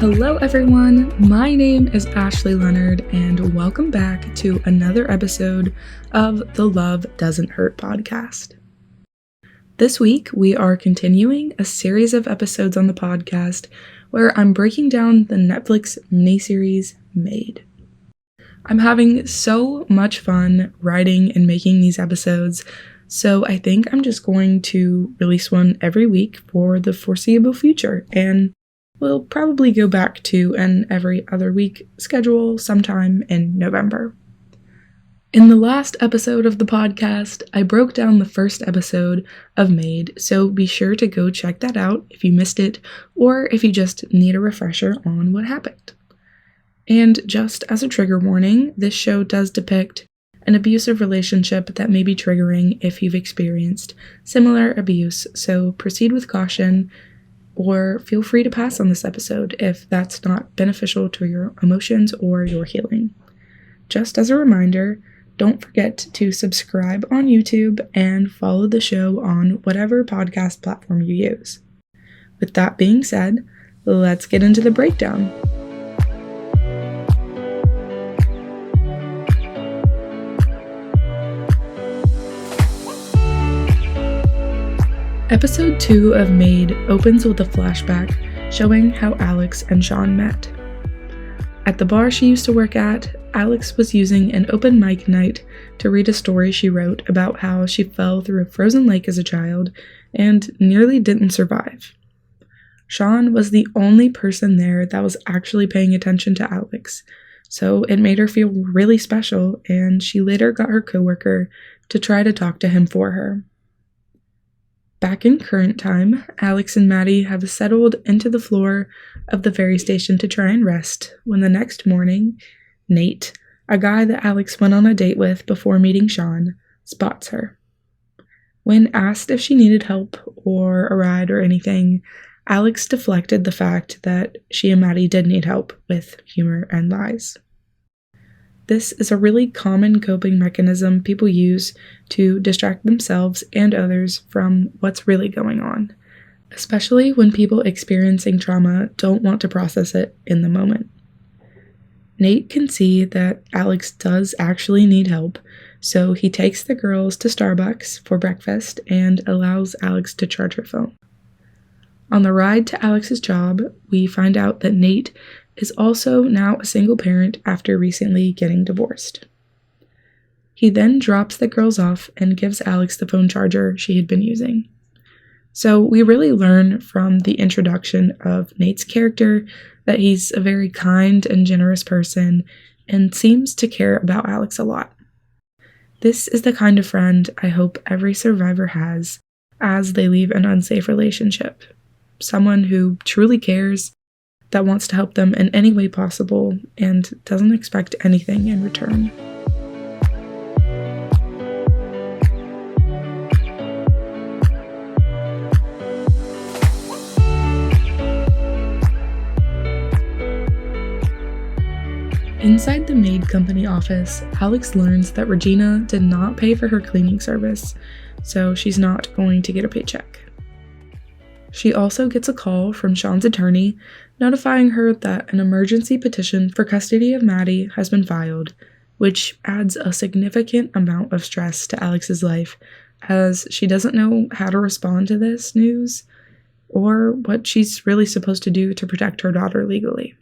Hello everyone, my name is Ashley Leonard and welcome back to another episode of the Love Doesn't Hurt podcast. This week we are continuing a series of episodes on the podcast where I'm breaking down the Netflix miniseries Maid. I'm having so much fun writing and making these episodes, so I think I'm just going to release one every week for the foreseeable future, and we'll probably go back to an every other week schedule sometime in November. In the last episode of the podcast, I broke down the first episode of Maid, so be sure to go check that out if you missed it, or if you just need a refresher on what happened. And just as a trigger warning, this show does depict an abusive relationship that may be triggering if you've experienced similar abuse, so proceed with caution, or feel free to pass on this episode if that's not beneficial to your emotions or your healing. Just as a reminder, don't forget to subscribe on YouTube and follow the show on whatever podcast platform you use. With that being said, let's get into the breakdown. Episode 2 of Maid opens with a flashback showing how Alex and Sean met. At the bar she used to work at, Alex was using an open mic night to read a story she wrote about how she fell through a frozen lake as a child and nearly didn't survive. Sean was the only person there that was actually paying attention to Alex, so it made her feel really special, and she later got her coworker to try to talk to him for her. Back in current time, Alex and Maddie have settled into the floor of the ferry station to try and rest when the next morning, Nate, a guy that Alex went on a date with before meeting Sean, spots her. When asked if she needed help or a ride or anything, Alex deflected the fact that she and Maddie did need help with humor and lies. This is a really common coping mechanism people use to distract themselves and others from what's really going on, especially when people experiencing trauma don't want to process it in the moment. Nate can see that Alex does actually need help, so he takes the girls to Starbucks for breakfast and allows Alex to charge her phone. On the ride to Alex's job, we find out that Nate is also now a single parent after recently getting divorced. He then drops the girls off and gives Alex the phone charger she had been using. So we really learn from the introduction of Nate's character that he's a very kind and generous person and seems to care about Alex a lot. This is the kind of friend I hope every survivor has as they leave an unsafe relationship. Someone who truly cares, that wants to help them in any way possible, and doesn't expect anything in return. Inside the Maid company office, Alex learns that Regina did not pay for her cleaning service, so she's not going to get a paycheck. She also gets a call from Sean's attorney notifying her that an emergency petition for custody of Maddie has been filed, which adds a significant amount of stress to Alex's life, as she doesn't know how to respond to this news or what she's really supposed to do to protect her daughter legally.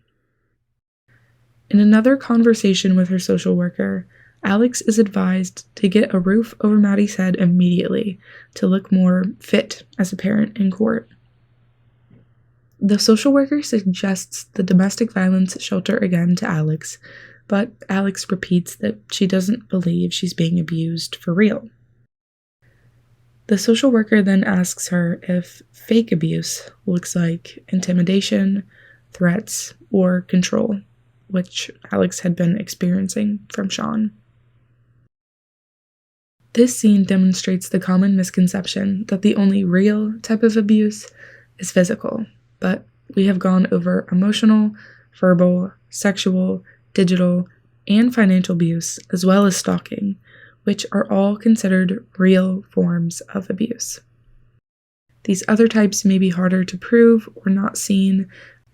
In another conversation with her social worker, Alex is advised to get a roof over Maddie's head immediately to look more fit as a parent in court. The social worker suggests the domestic violence shelter again to Alex, but Alex repeats that she doesn't believe she's being abused for real. The social worker then asks her if fake abuse looks like intimidation, threats, or control, which Alex had been experiencing from Sean. This scene demonstrates the common misconception that the only real type of abuse is physical, but we have gone over emotional, verbal, sexual, digital, and financial abuse, as well as stalking, which are all considered real forms of abuse. These other types may be harder to prove or not seen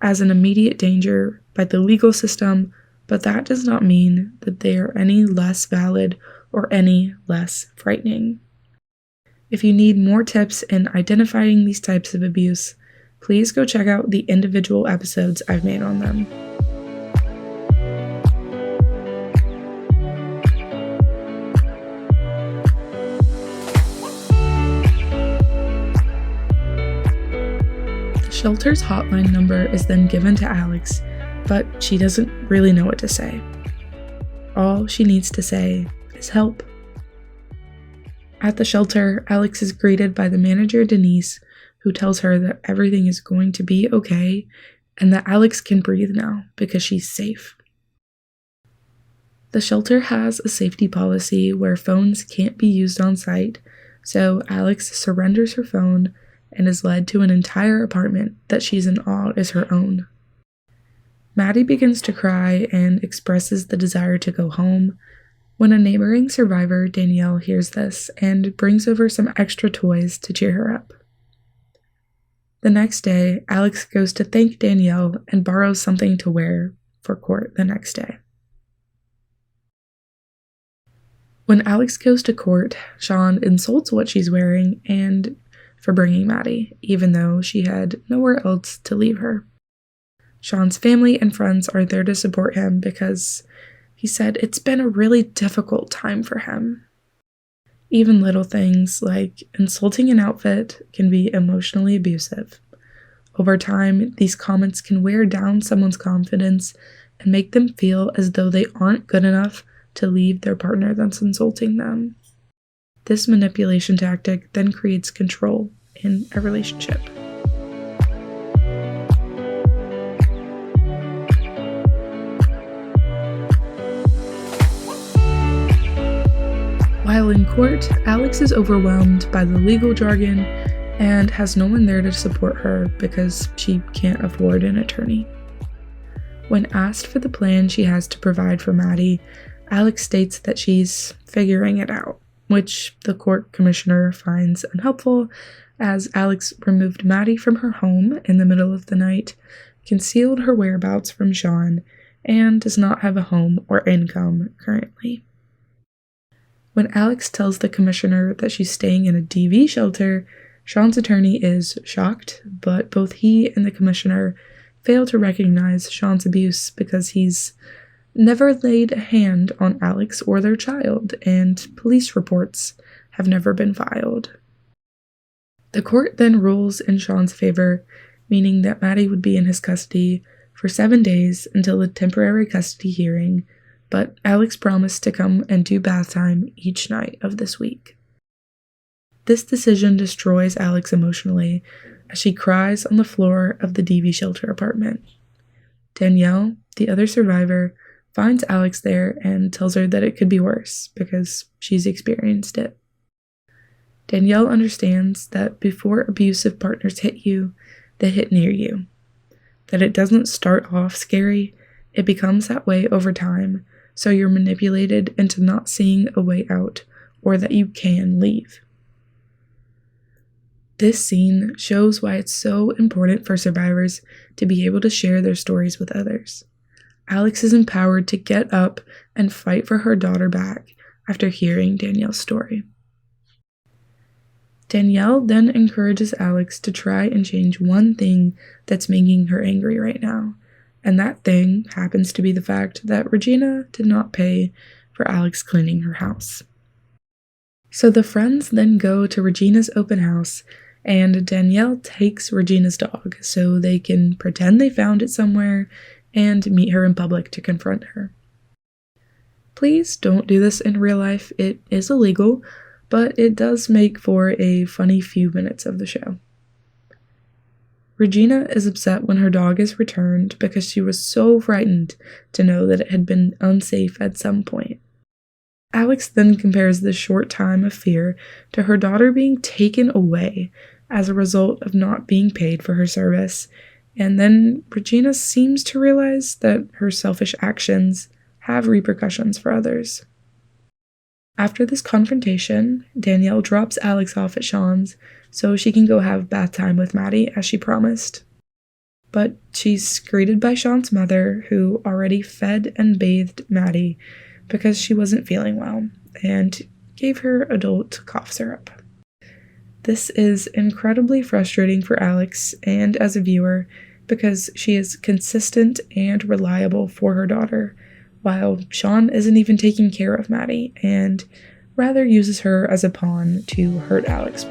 as an immediate danger by the legal system, but that does not mean that they are any less valid or any less frightening. If you need more tips in identifying these types of abuse, please go check out the individual episodes I've made on them. The shelter's hotline number is then given to Alex, but she doesn't really know what to say. All she needs to say is help. At the shelter, Alex is greeted by the manager, Denise, who tells her that everything is going to be okay and that Alex can breathe now because she's safe. The shelter has a safety policy where phones can't be used on site, so Alex surrenders her phone and is led to an entire apartment that she's in awe is her own. Maddie begins to cry and expresses the desire to go home when a neighboring survivor, Danielle, hears this and brings over some extra toys to cheer her up. The next day, Alex goes to thank Danielle and borrows something to wear for court the next day. When Alex goes to court, Sean insults what she's wearing and for bringing Maddie, even though she had nowhere else to leave her. Sean's family and friends are there to support him because he said it's been a really difficult time for him. Even little things like insulting an outfit can be emotionally abusive. Over time, these comments can wear down someone's confidence and make them feel as though they aren't good enough to leave their partner that's insulting them. This manipulation tactic then creates control in a relationship. While in court, Alex is overwhelmed by the legal jargon and has no one there to support her because she can't afford an attorney. When asked for the plan she has to provide for Maddie, Alex states that she's figuring it out, which the court commissioner finds unhelpful as Alex removed Maddie from her home in the middle of the night, concealed her whereabouts from Sean, and does not have a home or income currently. When Alex tells the commissioner that she's staying in a DV shelter, Sean's attorney is shocked, but both he and the commissioner fail to recognize Sean's abuse because he's never laid a hand on Alex or their child, and police reports have never been filed. The court then rules in Sean's favor, meaning that Maddie would be in his custody for 7 days until the temporary custody hearing, but Alex promised to come and do bath time each night of this week. This decision destroys Alex emotionally as she cries on the floor of the DV shelter apartment. Danielle, the other survivor, finds Alex there and tells her that it could be worse because she's experienced it. Danielle understands that before abusive partners hit you, they hit near you. That it doesn't start off scary, it becomes that way over time, so you're manipulated into not seeing a way out or that you can leave. This scene shows why it's so important for survivors to be able to share their stories with others. Alex is empowered to get up and fight for her daughter back after hearing Danielle's story. Danielle then encourages Alex to try and change one thing that's making her angry right now, and that thing happens to be the fact that Regina did not pay for Alex cleaning her house. So the friends then go to Regina's open house, and Danielle takes Regina's dog so they can pretend they found it somewhere and meet her in public to confront her. Please don't do this in real life. It is illegal, but it does make for a funny few minutes of the show. Regina is upset when her dog is returned because she was so frightened to know that it had been unsafe at some point. Alex then compares this short time of fear to her daughter being taken away as a result of not being paid for her service, and then Regina seems to realize that her selfish actions have repercussions for others. After this confrontation, Danielle drops Alex off at Sean's so she can go have bath time with Maddie as she promised. but she's greeted by Sean's mother, who already fed and bathed Maddie because she wasn't feeling well, and gave her adult cough syrup. This is incredibly frustrating for Alex and as a viewer because she is consistent and reliable for her daughter, while Sean isn't even taking care of Maddie and rather uses her as a pawn to hurt Alex.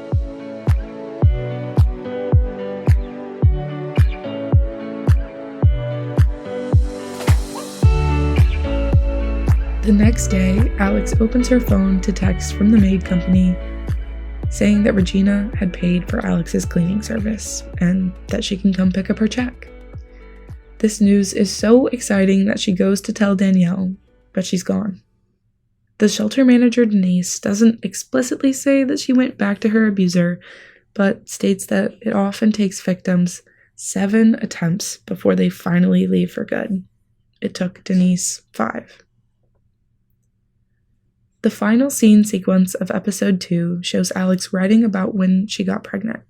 The next day, Alex opens her phone to text from the Maid company saying that Regina had paid for Alex's cleaning service and that she can come pick up her check. This news is so exciting that she goes to tell Danielle, but she's gone. The shelter manager, Denise, doesn't explicitly say that she went back to her abuser, but states that it often takes victims 7 attempts before they finally leave for good. It took Denise 5. The final scene sequence of episode 2 shows Alex writing about when she got pregnant,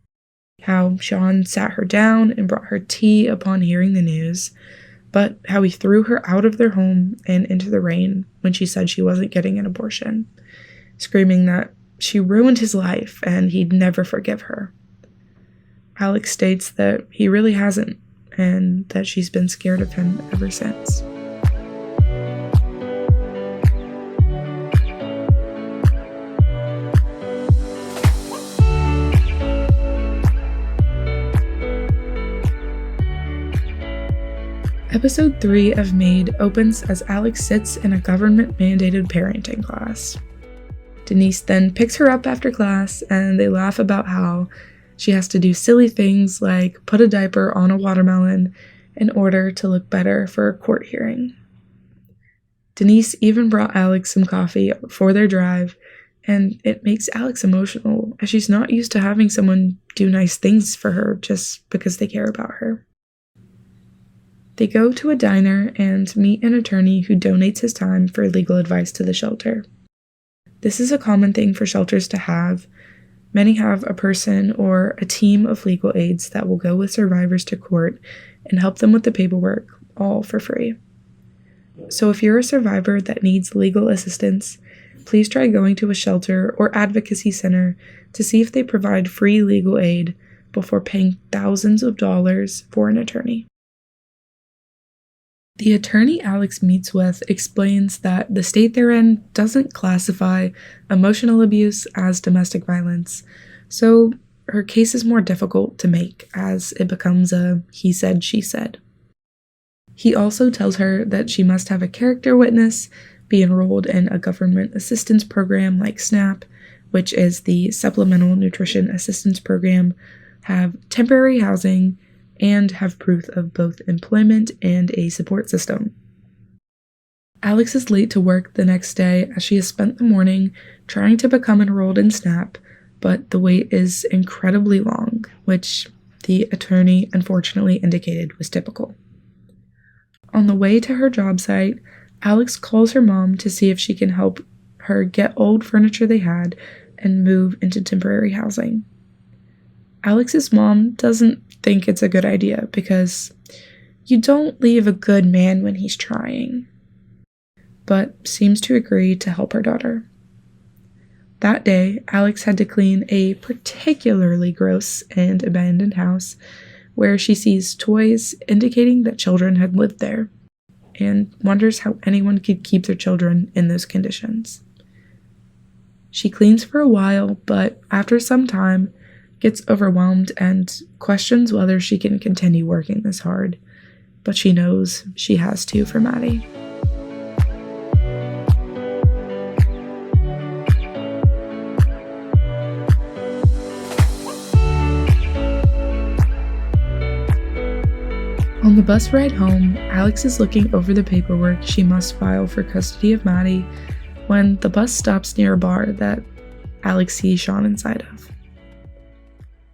how Sean sat her down and brought her tea upon hearing the news, but how he threw her out of their home and into the rain when she said she wasn't getting an abortion, screaming that she ruined his life and he'd never forgive her. Alex states that he really hasn't, and that she's been scared of him ever since. Episode 3 of Maid opens as Alex sits in a government-mandated parenting class. Denise then picks her up after class, and they laugh about how she has to do silly things like put a diaper on a watermelon in order to look better for a court hearing. Denise even brought Alex some coffee for their drive, and it makes Alex emotional as she's not used to having someone do nice things for her just because they care about her. They go to a diner and meet an attorney who donates his time for legal advice to the shelter. This is a common thing for shelters to have. Many have a person or a team of legal aides that will go with survivors to court and help them with the paperwork, all for free. So if you're a survivor that needs legal assistance, please try going to a shelter or advocacy center to see if they provide free legal aid before paying thousands of dollars for an attorney. The attorney Alex meets with explains that the state they're in doesn't classify emotional abuse as domestic violence, so her case is more difficult to make as it becomes a he said, she said. He also tells her that she must have a character witness, be enrolled in a government assistance program like SNAP, which is the Supplemental Nutrition Assistance Program, have temporary housing, and have proof of both employment and a support system. Alex is late to work the next day as she has spent the morning trying to become enrolled in SNAP, but the wait is incredibly long, which the attorney unfortunately indicated was typical. On the way to her job site, Alex calls her mom to see if she can help her get old furniture they had and move into temporary housing. Alex's mom doesn't think it's a good idea because you don't leave a good man when he's trying, but seems to agree to help her daughter. That day, Alex had to clean a particularly gross and abandoned house where she sees toys indicating that children had lived there and wonders how anyone could keep their children in those conditions. She cleans for a while, but after some time, gets overwhelmed and questions whether she can continue working this hard, but she knows she has to for Maddie. On the bus ride home, Alex is looking over the paperwork she must file for custody of Maddie when the bus stops near a bar that Alex sees Sean inside of.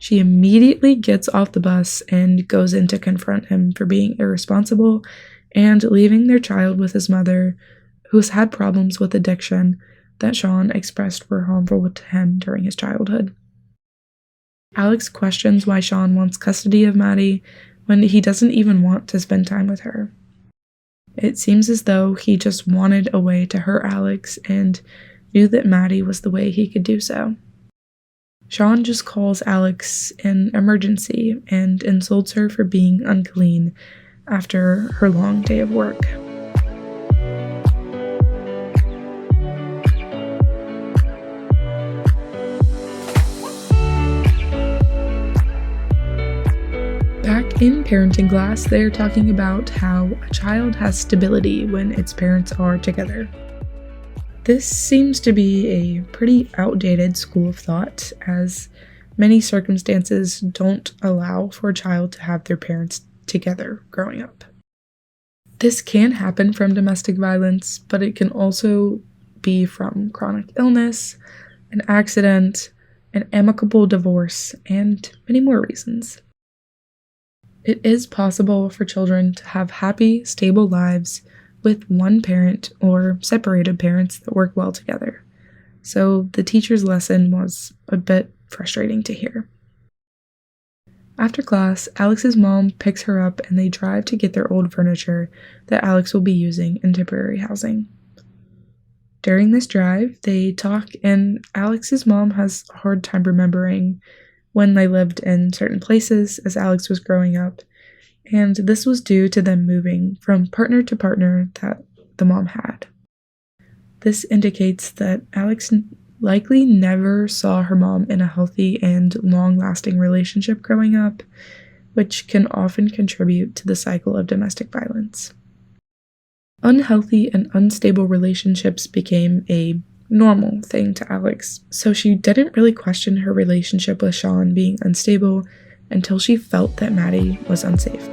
She immediately gets off the bus and goes in to confront him for being irresponsible and leaving their child with his mother, who's had problems with addiction that Sean expressed were harmful to him during his childhood. Alex questions why Sean wants custody of Maddie when he doesn't even want to spend time with her. It seems as though he just wanted a way to hurt Alex and knew that Maddie was the way he could do so. Sean just calls Alex an emergency and insults her for being unclean after her long day of work. Back in parenting class, they're talking about how a child has stability when its parents are together. This seems to be a pretty outdated school of thought, as many circumstances don't allow for a child to have their parents together growing up. This can happen from domestic violence, but it can also be from chronic illness, an accident, an amicable divorce, and many more reasons. It is possible for children to have happy, stable lives with one parent or separated parents that work well together. So the teacher's lesson was a bit frustrating to hear. After class, Alex's mom picks her up and they drive to get their old furniture that Alex will be using in temporary housing. During this drive, they talk and Alex's mom has a hard time remembering when they lived in certain places as Alex was growing up, and this was due to them moving from partner to partner that the mom had. This indicates that Alex likely never saw her mom in a healthy and long-lasting relationship growing up, which can often contribute to the cycle of domestic violence. Unhealthy and unstable relationships became a normal thing to Alex, so she didn't really question her relationship with Sean being unstable until she felt that Maddie was unsafe.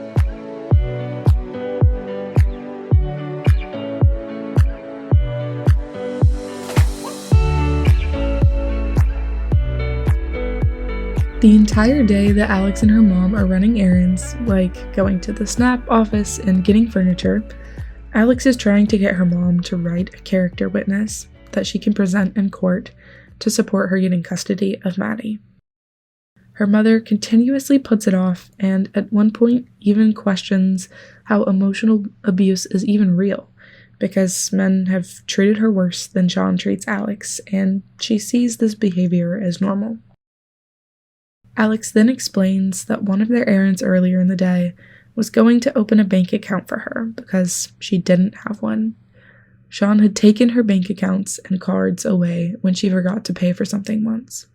The entire day that Alex and her mom are running errands, like going to the SNAP office and getting furniture, Alex is trying to get her mom to write a character witness that she can present in court to support her getting custody of Maddie. Her mother continuously puts it off and at one point even questions how emotional abuse is even real, because men have treated her worse than Sean treats Alex, and she sees this behavior as normal. Alex then explains that one of their errands earlier in the day was going to open a bank account for her because she didn't have one. Sean had taken her bank accounts and cards away when she forgot to pay for something once.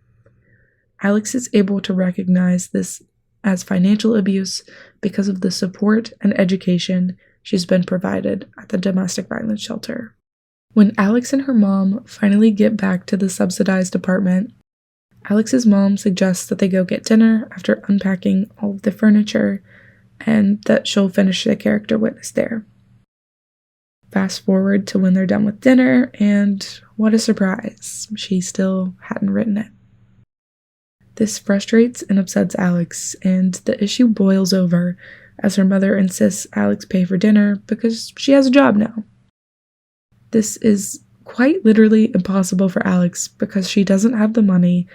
Alex is able to recognize this as financial abuse because of the support and education she's been provided at the domestic violence shelter. When Alex and her mom finally get back to the subsidized apartment, Alex's mom suggests that they go get dinner after unpacking all of the furniture and that she'll finish the character witness there. Fast forward to when they're done with dinner, and what a surprise, she still hadn't written it. This frustrates and upsets Alex, and the issue boils over as her mother insists Alex pay for dinner because she has a job now. This is quite literally impossible for Alex because she doesn't have the money,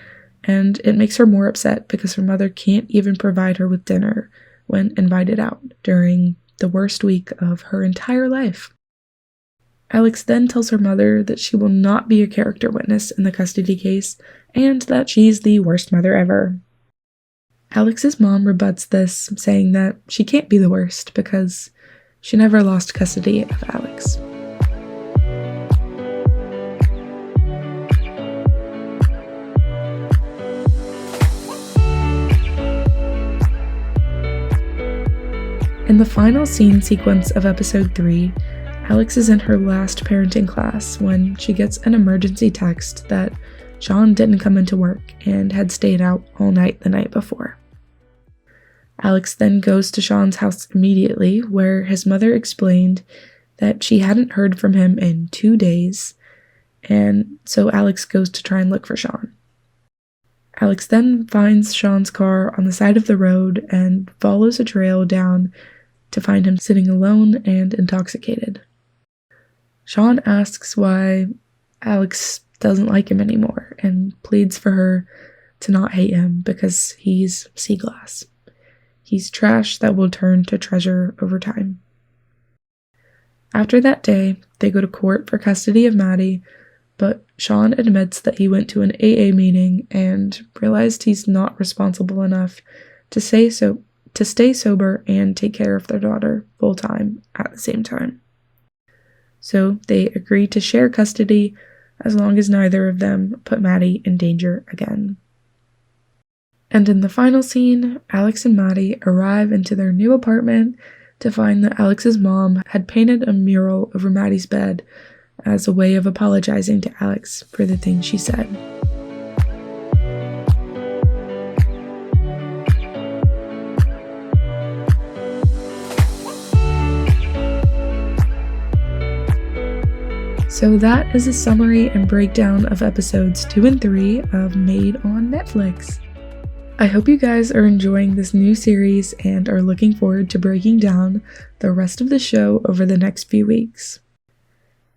and it makes her more upset because her mother can't even provide her with dinner when invited out during the worst week of her entire life. Alex then tells her mother that she will not be a character witness in the custody case and that she's the worst mother ever. Alex's mom rebuts this, saying that she can't be the worst because she never lost custody of Alex. In the final scene sequence of episode 3, Alex is in her last parenting class when she gets an emergency text that Sean didn't come into work and had stayed out all night the night before. Alex then goes to Sean's house immediately, where his mother explained that she hadn't heard from him in 2 days, and so Alex goes to try and look for Sean. Alex then finds Sean's car on the side of the road and follows a trail down to find him sitting alone and intoxicated. Sean asks why Alex doesn't like him anymore and pleads for her to not hate him because he's sea glass. He's trash that will turn to treasure over time. After that day, they go to court for custody of Maddie, but Sean admits that he went to an AA meeting and realized he's not responsible enough to stay sober and take care of their daughter full-time at the same time. So they agree to share custody as long as neither of them put Maddie in danger again. And in the final scene, Alex and Maddie arrive into their new apartment to find that Alex's mom had painted a mural over Maddie's bed as a way of apologizing to Alex for the things she said. So that is a summary and breakdown of episodes 2 and 3 of Maid on Netflix. I hope you guys are enjoying this new series and are looking forward to breaking down the rest of the show over the next few weeks.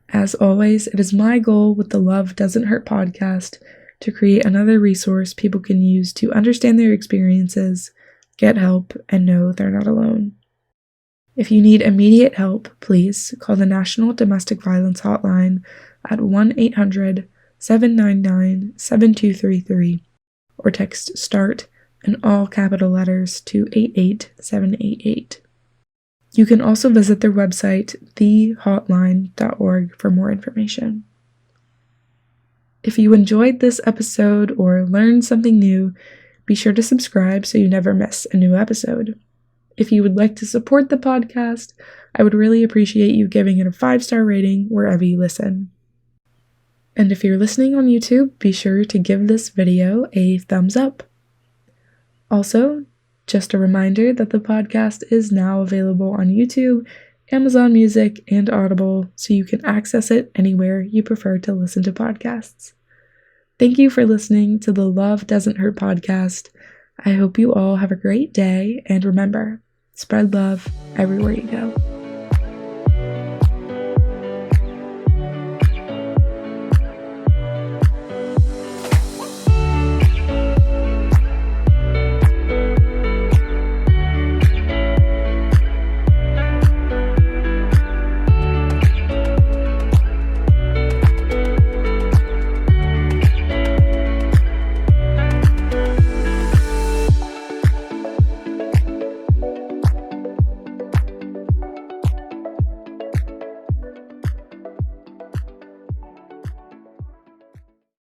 As always, it is my goal with the Love Doesn't Hurt podcast to create another resource people can use to understand their experiences, get help, and know they're not alone. If you need immediate help, please call the National Domestic Violence Hotline at 1-800-799-7233 or text START in all capital letters to 88788. You can also visit their website, thehotline.org, for more information. If you enjoyed this episode or learned something new, be sure to subscribe so you never miss a new episode. If you would like to support the podcast, I would really appreciate you giving it a 5-star rating wherever you listen. And if you're listening on YouTube, be sure to give this video a thumbs up. Also, just a reminder that the podcast is now available on YouTube, Amazon Music, and Audible, so you can access it anywhere you prefer to listen to podcasts. Thank you for listening to the Love Doesn't Hurt podcast. I hope you all have a great day, and remember, spread love everywhere you go.